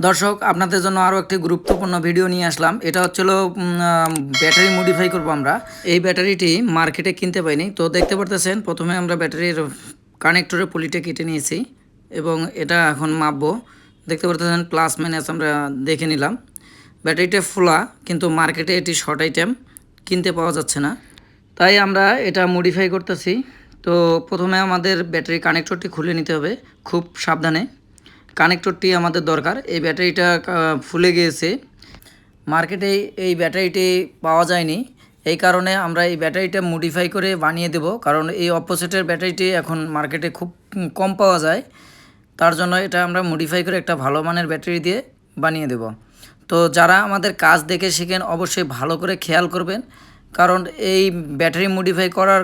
দর্শক আপনাদের জন্য আরও একটি গুরুত্বপূর্ণ ভিডিও নিয়ে আসলাম। এটা হচ্ছিল ব্যাটারি মডিফাই করব আমরা। এই ব্যাটারিটি মার্কেটে কিনতে পাইনি, তো দেখতে পারতেছেন প্রথমে আমরা ব্যাটারির কানেক্টরের পলিটা কেটে নিয়েছি এবং এটা এখন মাপবো। দেখতে পারতেছেন প্লাস মাইনাস আমরা দেখে নিলাম। ব্যাটারিটা ফোলা, কিন্তু মার্কেটে এটি শর্ট আইটেম, কিনতে পাওয়া যাচ্ছে না, তাই আমরা এটা মডিফাই করতেছি। তো প্রথমে আমাদের ব্যাটারি কানেক্টরটি খুলে নিতে হবে খুব সাবধানে। কানেক্টরটি আমাদের দরকার। এই ব্যাটারিটা ফুলে গিয়েছে, মার্কেটে এই ব্যাটারিটি পাওয়া যায়নি, এই কারণে আমরা এই ব্যাটারিটা মডিফাই করে বানিয়ে দেব। কারণ এই অপোজিটের ব্যাটারিটি এখন মার্কেটে খুব কম পাওয়া যায়, তার জন্য এটা আমরা মডিফাই করে একটা ভালো মানের ব্যাটারি দিয়ে বানিয়ে দেব। তো যারা আমাদের কাজ দেখে শিখেন অবশ্যই ভালো করে খেয়াল করবেন, কারণ এই ব্যাটারি মডিফাই করার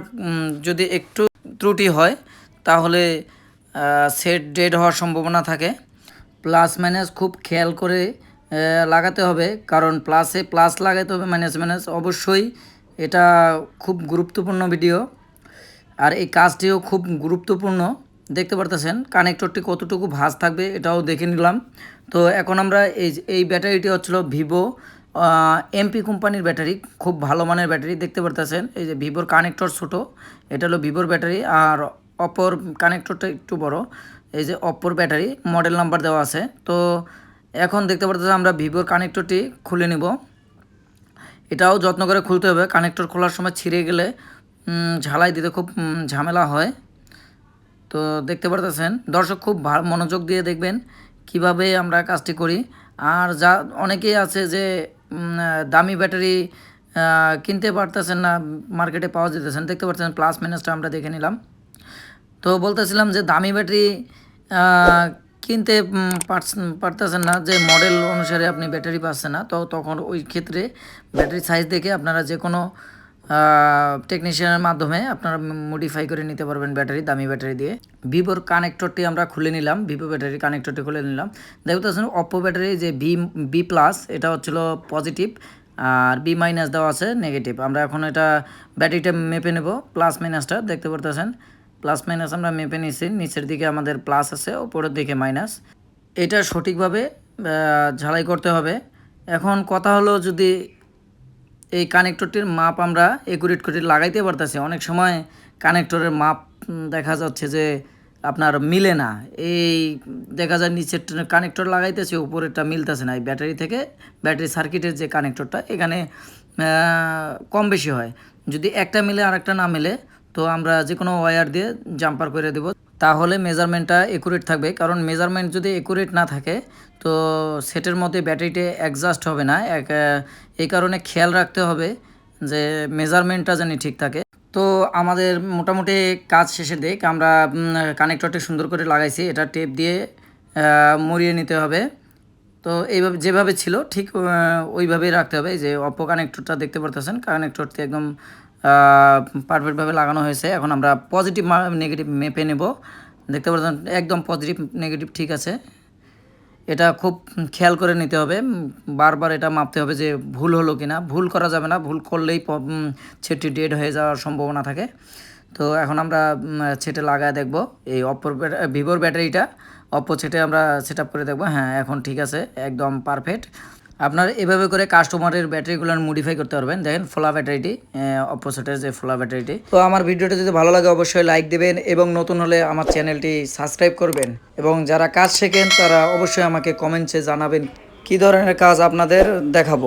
যদি একটু ত্রুটি হয় তাহলে সেট ডেড হওয়ার সম্ভাবনা থাকে। প্লাস মাইনাস খুব খেয়াল করে লাগাতে হবে, কারণ প্লাসে প্লাস লাগাতে হবে, মাইনাস মাইনাস অবশ্যই। এটা খুব গুরুত্বপূর্ণ ভিডিও, আর এই কাজটিও খুব গুরুত্বপূর্ণ। দেখতে পারতেছেন কানেক্টরটি কতটুকু ভাঁজ থাকবে এটাও দেখে নিলাম। তো এখন আমরা এই ব্যাটারিটি হচ্ছিল ভিভো এমপি কোম্পানির ব্যাটারি, খুব ভালো মানের ব্যাটারি। দেখতে পারতেছেন এই যে ভিভোর কানেক্টর ছোট, এটা হলো ভিভোর ব্যাটারি, আর অপোর কানেক্টরটা একটু বড়। এই যে অপোর ব্যাটারি, মডেল নাম্বার দেওয়া আছে। তো এখন দেখতে পারতেছেন আমরা ভিভোর কানেক্টরটি খুলে নিব। এটাও যত্ন করে খুলতে হবে, কানেক্টর খোলার সময় ছিঁড়ে গেলে ঝালাই দিতে খুব ঝামেলা হয়। তো দেখতে পারতেছেন দর্শক, খুব মনোযোগ দিয়ে দেখবেন কিভাবে আমরা কাজটি করি। আর যা অনেকেই আছে যে দামি ব্যাটারি কিনতে পারতেছেন না, মার্কেটে পাওয়া যেতেছেন। দেখতে পাচ্ছেন প্লাস মাইনাসটা আমরা দেখে নিলাম। তো বলতেছিলাম যে দামি ব্যাটারি কিনতে পারতেছেন না, যে মডেল অনুসারে আপনি ব্যাটারি পাচ্ছেন না, তো তখন ওই ক্ষেত্রে ব্যাটারি সাইজ দেখে আপনারা যে কোনো টেকনিশিয়ানের মাধ্যমে আপনারা মডিফাই করে নিতে পারবেন ব্যাটারি, দামি ব্যাটারি দিয়ে। ভিভোর কানেক্টরটি আমরা খুলে নিলাম, ভিভো ব্যাটারি কানেক্টরটি খুলে নিলাম। দেখতে পাচ্ছেন অপ্পো ব্যাটারি যে বি প্লাস, এটা হচ্ছিল পজিটিভ, আর বি মাইনাস দেওয়া আছে নেগেটিভ। আমরা এখন এটা ব্যাটারিটা মেপে নেব, প্লাস মাইনাসটা দেখতে পারতেছেন। প্লাস মাইনাস আমরা মেপে নিচ্ছি, নিচের দিকে আমাদের প্লাস আছে, উপরের দিকে মাইনাস। এটা সঠিকভাবে ঝালাই করতে হবে। এখন কথা হলো, যদি এই কানেক্টরটির মাপ আমরা একুরেট করে লাগাইতে পারতেছি, অনেক সময় কানেক্টরের মাপ দেখা যাচ্ছে যে আপনার মিলে না। এই দেখা যায় নিচের কানেক্টর লাগাইতেছে, উপরেরটা মিলতেছে না। এই ব্যাটারি থেকে ব্যাটারি সার্কিটের যে কানেক্টরটা, এখানে কম বেশি হয়। যদি একটা মিলে আর একটা না মিলে, তো আমরা যে কোনো ওয়্যার দিয়ে জাম্পার করে দেব, তাহলে মেজারমেন্টটা একুরেট থাকবে। কারণ মেজারমেন্ট যদি একুরেট না থাকে তো সেটের মধ্যে ব্যাটারিটা অ্যাডজাস্ট হবে না। এই কারণে খেয়াল রাখতে হবে যে মেজারমেন্টটা যেন ঠিক থাকে। তো আমাদের মোটামুটি কাজ শেষের দিক, আমরা কানেক্টরটি সুন্দর করে লাগাইছি, এটা টেপ দিয়ে মরিয়ে নিতে হবে। তো এইভাবে যেভাবে ছিল ঠিক ওইভাবেই রাখতে হবে। যে অপো কানেক্টরটা দেখতে পারতেছেন, কানেক্টরটি একদম পারফেক্টভাবে লাগানো হয়েছে। এখন আমরা পজিটিভ নেগেটিভ মেপে নেব। দেখতে পাচ্ছেন একদম পজিটিভ নেগেটিভ ঠিক আছে। এটা খুব খেয়াল করে নিতে হবে, বারবার এটা মাপতে হবে যে ভুল হলো কি না। ভুল করা যাবে না, ভুল করলেই ছেটটি ডেড হয়ে যাওয়ার সম্ভাবনা থাকে। তো এখন আমরা ছেটে লাগায় দেখব এই অপোর ভিভোর ব্যাটারিটা, অপো ছেটে আমরা সেট আপ করে দেখব। হ্যাঁ, এখন ঠিক আছে, একদম পারফেক্ট। আপনার এভাবে করে কাস্টমারের ব্যাটারিগুলো মডিফাই করতে পারবেন। দেখেন ফোলা ব্যাটারিটি, অপোজিটের যে ফোলা ব্যাটারিটি। তো আমার ভিডিওটা যদি ভালো লাগে অবশ্যই লাইক দেবেন, এবং নতুন হলে আমার চ্যানেলটি সাবস্ক্রাইব করবেন, এবং যারা কাজ শেখেন তারা অবশ্যই আমাকে কমেন্টসে জানাবেন কী ধরনের কাজ আপনাদের দেখাবো।